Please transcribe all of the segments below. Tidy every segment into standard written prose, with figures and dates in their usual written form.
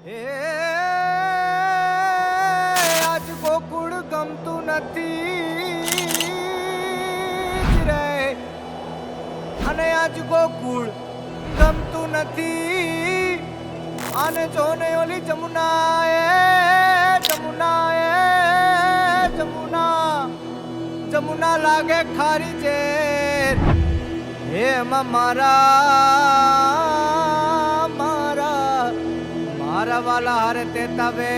એ આજ ગોકુળ ગમતું નથી રે, અને આજ ગોકુળ ગમતું નથી. અને જોને ઓલી જમુના જમુના લાગે ખારી છે. એમાં મારા વાલા હારે તે તવે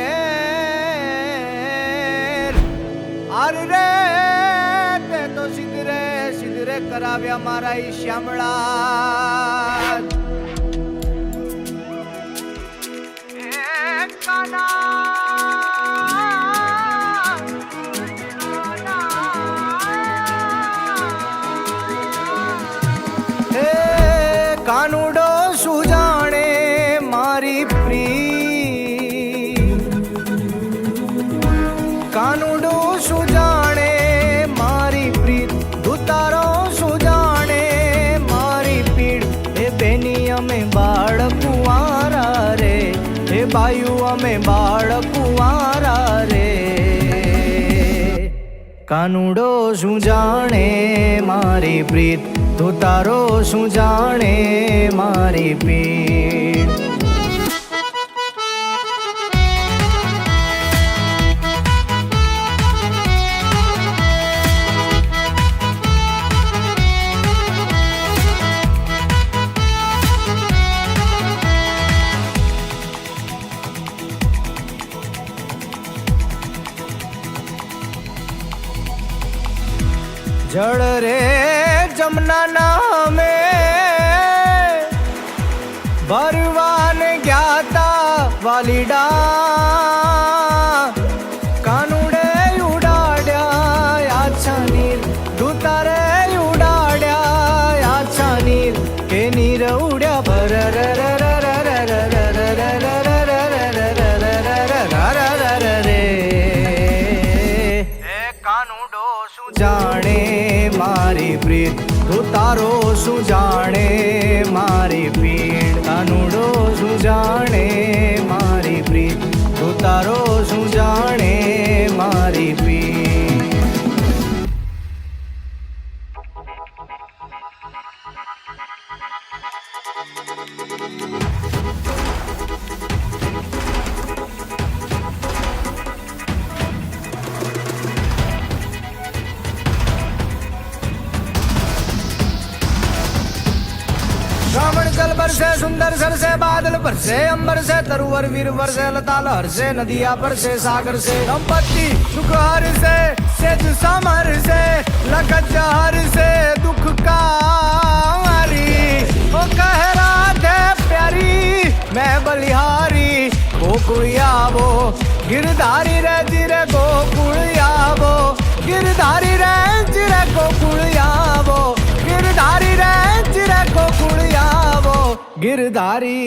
આર રે તે તો સિદ્ધરે કરાવ્યા મારા ઈ શ્યામળા. કાનુડો શું જાણે મારી પ્રી, કાનુડો શું જાણે મારી પ્રીત, દુતારો શું જાણે મારી પીડ. એ બેની અમે બાળ કુંવારા રે, એ બાયુ અમે બાળ કુંવારા રે. કાનુડો શું જાણે મારી પ્રીત, તું તારો શું જાણે મારી પીડ. જળ રે જમના નામે ભરવાને ગ્યાતા વાલીડા. કાનુડે ઉડાડ્યા આછા નીર, દુતારે ઉડાડ્યા આછા નીર. કે નીર ઉડ્યા ભર રે. કાનુડો શું જાણે મારી પ્રીત, તું તારો શું જાણે મારી પીડ. કાનુડો શું જાણે મારી પ્રીત, તું તારો શું જાણે મારી પીડ. श्रावण जल बरसे सुंदर सरसे, बादल बरसे अंबर से, तरुवर वीर बरसे, लताल हरसे, नदिया बरसे सागर से. संपत्ति सुख हरसे, सेज समर से, लखत हर से दुख का हरी. ओ कह राधे प्यारी मैं बलिहारी, गोकुल आवो गिरधारी रे जिरे गोकुल आवो, गिरधारी रे जिरे गोकुल आवो, गिरधारी रे जिरे गोकुल आवो गिरधारी.